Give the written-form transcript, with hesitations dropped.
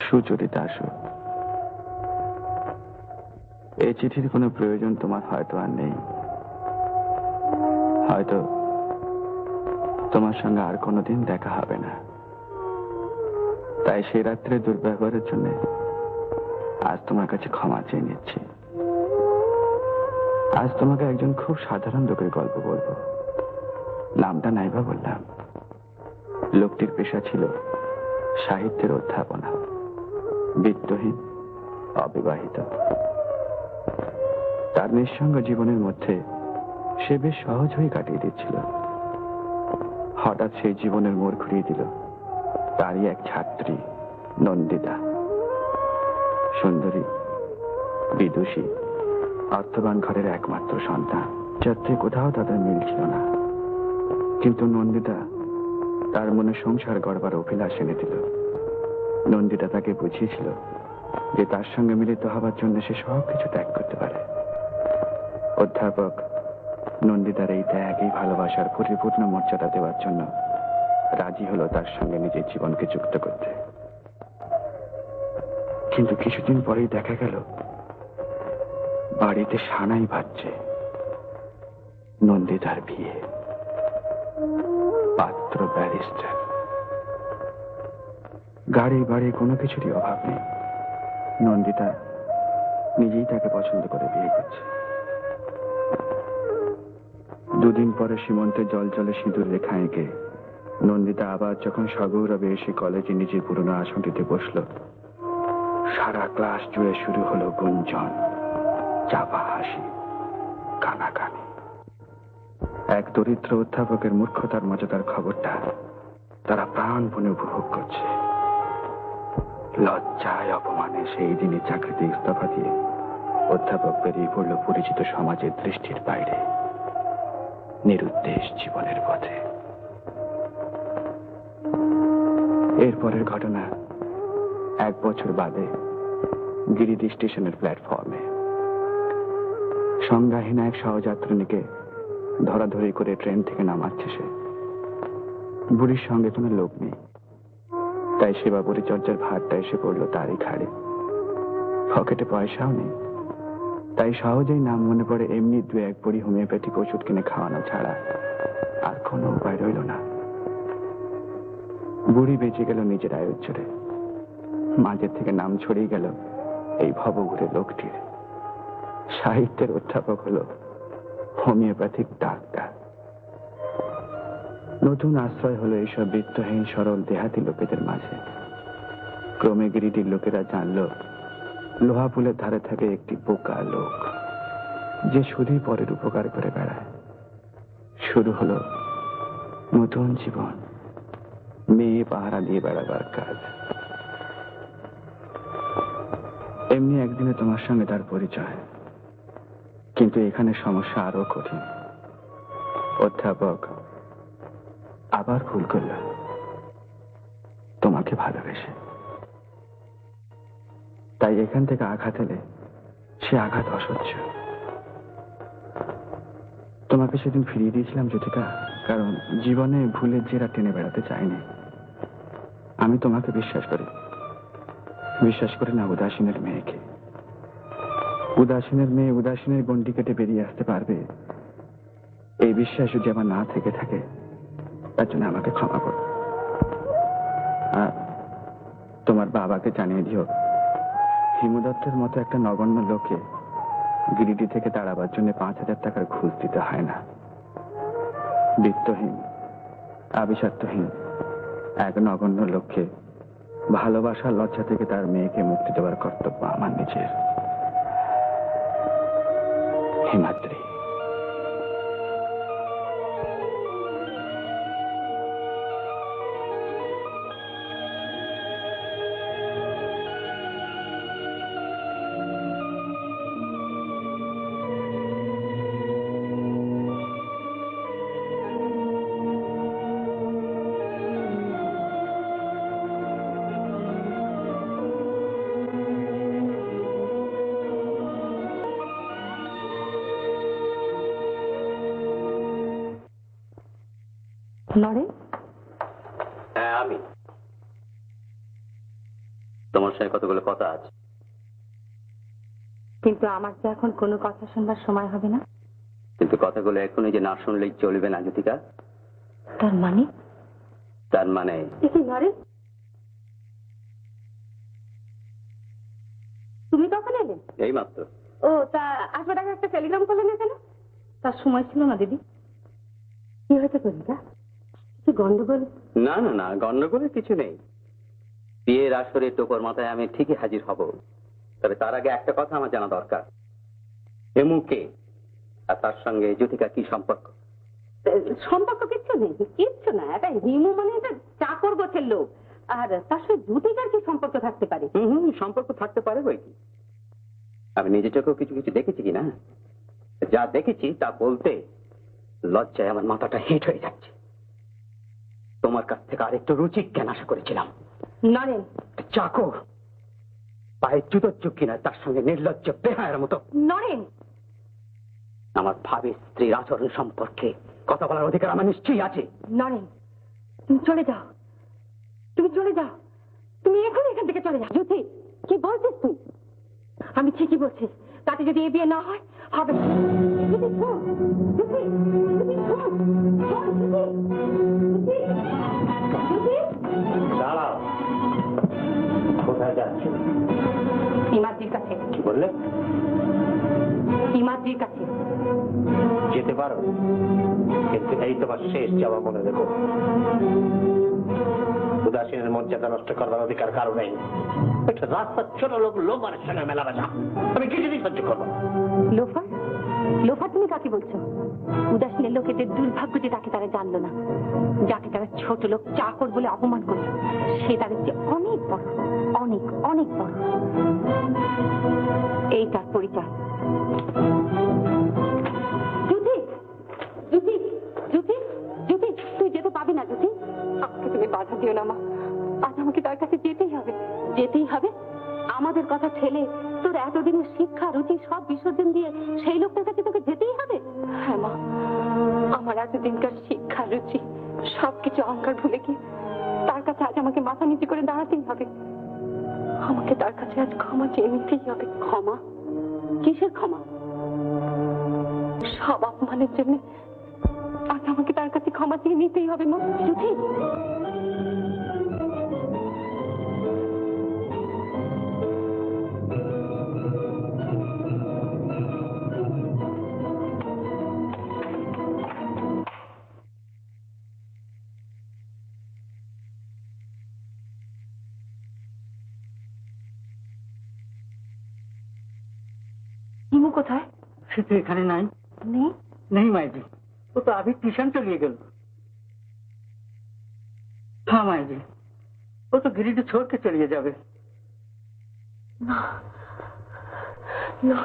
সুচরিতা আসো। এই চিঠির কোনো প্রয়োজন তোমার হয়তো আর নেই। হয়তো তোমার সঙ্গে আর কোনোদিন দেখা হবে না। তাই সেই রাত্রে দুর্ব্যবহারের জন্য আজ তোমার কাছে ক্ষমা চেয়ে নিচ্ছি। আজ তোমাকে একজন খুব সাধারণ লোকের গল্প বলবো। নামটা নাইবা বললাম। লোকটির পেশা ছিল সাহিত্যের অধ্যাপনা। বিত্তহীন, অবিবাহিত। তার নিঃসঙ্গ জীবনের মধ্যে সে বেশ সহজ হয়ে কাটিয়ে দিচ্ছিল। হঠাৎ সেই জীবনের মোড় ঘুরিয়ে দিল তারই এক ছাত্রী নন্দিতা। সুন্দরী, বিদুষী, অর্থবান ঘরের একমাত্র সন্তান। যাত্রে কোথাও তাদের মিল ছিল না, কিন্তু নন্দিতা তার মনে সংসার গড়বার অভিলাষ এনে দিল। নন্দিতা তাকে বুঝিয়েছিল যে তার সঙ্গে মিলিত হবার জন্য সে সব কিছু ত্যাগ করতে পারে। অধ্যাপক নন্দিতার এই ত্যাগ, এই ভালোবাসার পরিপূর্ণ মর্যাদা দেওয়ার জন্য রাজি হলো তার সঙ্গে নিজের জীবনকে যুক্ত করতে। কিন্তু কিছুদিন পরেই দেখা গেল বাড়িতে সানাই বাজছে। নন্দিতার বিয়ে। পাত্র ব্যারিস্টার। গাড়ি বাড়ি কোনো কিছুরই অভাব নেই। নন্দিতা নিজেই তাকে পছন্দ করে বিয়ে করছে। দুদিন পরে সীমন্তে জল জলে সিঁদুর রেখা এঁকে নন্দিতা আবার যখন সগৌরবে এসে কলেজে নিজের পুরনো আসনটিতে বসল, সারা ক্লাস জুড়ে শুরু হলো গুঞ্জন, চাপা হাসি, কানাকানি। এক দরিদ্র অধ্যাপকের মূর্খতার মজাদার খবরটা তারা প্রাণপণে উপভোগ করছে। লজ্জায় অপমানে সেই দিনই চাকরিতে ইস্তফা দিয়ে অধ্যাপক বেরিয়ে পড়ল পরিচিত সমাজের দৃষ্টির বাইরে, নিরুদ্দেশ জীবনের পথে। এরপরের ঘটনা 1 বছর বাদে গিরিডি স্টেশনের প্ল্যাটফর্মে। সংজ্ঞাহীন এক সহযাত্রিনীকে ধরাধরি করে ট্রেন থেকে নামাচ্ছে সে। বুড়ির সঙ্গে কোনো লোক নেই, তাই সেবা পরিচর্যার ভারটা এসে পড়ল তারই ঘাড়ে। পকেটে পয়সাও নেই, তাই সহজেই নাম মনে পড়ে এমনি 2-1 বড়ি হোমিওপ্যাথিক ওষুধ কিনে খাওয়ানো ছাড়া আর কোনো উপায় রইল না। বুড়ি বেঁচে গেল নিজের আয়ের জোরে। মাঝের থেকে নাম ছড়িয়ে গেল এই ভবঘুরে লোকটির। সাহিত্যের অধ্যাপক হলো হোমিওপ্যাথিক ডাক্তার। নতুন আশ্রয় হলো এইসব বিত্তহীন সরল দেহাতি লোকেদের মাঝে। ক্রমে গিরিডির লোকেরা জানল লোহাপুলের ধারে থাকে একটি বোকা লোক, যে শুধুই পরের উপকার করে বেড়ায়। শুরু হলো নতুন জীবন, মেয়ে পাহারা দিয়ে বেড়াবার কাজ। এমনি একদিনে তোমার সঙ্গে তার পরিচয়। কিন্তু এখানে সমস্যা আরো কঠিন। অধ্যাপক আবার ভুল করল তোমাকে ভালোবেসে। তাই এখান থেকে আঘাত এলে সে আঘাত অসহ্য। তোমাকে সেদিন ফিরিয়ে দিয়েছিলাম জ্যোতিকা, কারণ জীবনে ভুলের জেরা টেনে বেড়াতে চাইনি। আমি তোমাকে বিশ্বাস করি না উদাসীনের মেয়েকে। উদাসীনের মেয়ে উদাসীনের গণ্ডি কেটে বেরিয়ে আসতে পারবে, এই বিশ্বাস যদি আমার না থেকে থাকে, তার জন্য আমাকে ক্ষমা করো। আর তোমার বাবাকে জানিয়ে দিও হিমু দত্তের মতো একটা নগণ্য লোকে গিরিডি থেকে তাড়াবার জন্য 5,000 টাকার ঘুষ দিতে হয় না। বিত্তহীন, আভিজাত্যহীন এক নগণ্য লোককে ভালোবাসার লজ্জা থেকে তার মেয়েকে মুক্তি দেওয়ার কর্তব্য আমার নিজের। হিমাদ্রি। লরেন? হ্যাঁ আমি। তোমার সঙ্গে কতগুলো কথা আছে। কিন্তু আমার তো এখন কোনো কথা শুনবার সময় হবে না। কিন্তু কথাগুলো এখনই যে না শুনলেই চলবে না জ্যোতিকা। তার মানে? তার মানে তুমি কখন এলে? এই মাত্র। ও তা আসবার আগে একটা টেলিগ্রাম করলে না কেন? তার সময় ছিল না দিদি। কি হয়েছে কবিতা? কিছু গন্ডগোল? না না না, গন্ডগোলের কিছু নেই। বিয়ের আসরে টোপর মাথায় আমি ঠিকই হাজির হব, তবে তার আগে একটা কথা আমার জানা দরকার। হেমু কে, আর তার সঙ্গে জ্যোতিকা কি সম্পর্ক? সম্পর্ক কিচ্ছু নেই, কিচ্ছু না। এটা হিমু মানে এটা চাকর গোছের লোক, আর তার সাথে জ্যোতিকার কি সম্পর্ক থাকতে পারে? সম্পর্ক থাকতে পারে বই কি। আমি নিজে চোখেও কিছু কিছু দেখেছি কিনা, যা দেখেছি তা বলতে লজ্জায় আমার মাথাটা হিট হয়ে যাচ্ছে। তোমার কাছ থেকে আরেকটু রুচি কেন আশা করেছিলাম। নরেন, চাকর পায়ে জুতোর চুপ কিনা তার সঙ্গে নির্লজ্জ বেহায়ের মতো। নরেন, আমার ভাবি স্ত্রীর আচরণ সম্পর্কে কথা বলার অধিকার আমার নিশ্চয়ই আছে। নরেন, তুমি চলে যাও, তুমি চলে যাও, তুমি এখন এখান থেকে চলে যাও। জ্যোতি, কি বলছিস তুই? আমি ঠিকই বলছি, তাতে যদি এ বিয়ে না হয় হবে না। জ্যোতি, শোন, জ্যোতি, জ্যোতি, শোন, শোন, জ্যোতি, জ্যোতি, দাঁড়াও, কোথায় যাচ্ছ? ইমাজির কাছে। কি বললে? ইমাজির কাছে যেতে পারো, কিন্তু এই তোমার শেষ যাওয়া, মনে রেখো। উদাসীনের মর্যাদা নষ্ট করবার অধিকার কারো নেই। একটা রাস্তার ছোট লোক লোফারের সঙ্গে মেলা বেজা আমি কিছুদিন সহ্য করবো। লোফার? লোফার তুমি কাকে বলছো? উদাসীনের লোকেদের দুর্ভাগ্য যে তাকে তারা জানলো না। যাকে তারা ছোট লোক চাকর বলে অপমান করলো, সে তাদের চেয়ে অনেক বড়, অনেক অনেক বড়। এই তার পরিচয়। জ্যোতি, জ্যোতি, জ্যোতি, জ্যোতি, তুই যেতে পাবি না। জ্যোতি, আমাকে তুমি বাধা দিও না মা। আজ আমাকে তার কাছে যেতেই হবে, যেতেই হবে। আমাদের কথা ঠেলে তোর এতদিনের শিক্ষা রুচি সব বিসর্জন দিয়ে সেই লোকটার কাছে তোকে যেতেই হবে? হ্যাঁ মা, আমার এতদিনকার শিক্ষা রুচি সবকিছু অহংকার ভুলে গিয়ে তার কাছে আজ আমাকে মাথা নিচু করে দাঁড়াতেই হবে। আমাকে তার কাছে আজ ক্ষমা চেয়ে নিতেই হবে। ক্ষমা? কিসের ক্ষমা? সব অপমানের জন্য আজ আমাকে তার কাছে ক্ষমা চেয়ে নিতেই হবে মা। জ্যোতি, হিমু কোথায়? সে তো এখানে নাই। নেই? নেই মাইজি, ও তো আভি টিউশন চলিয়ে গেল। হ্যাঁ মাইজি, ও তো গিরিটি ছোড়কে চলিয়ে যাবে। না, না,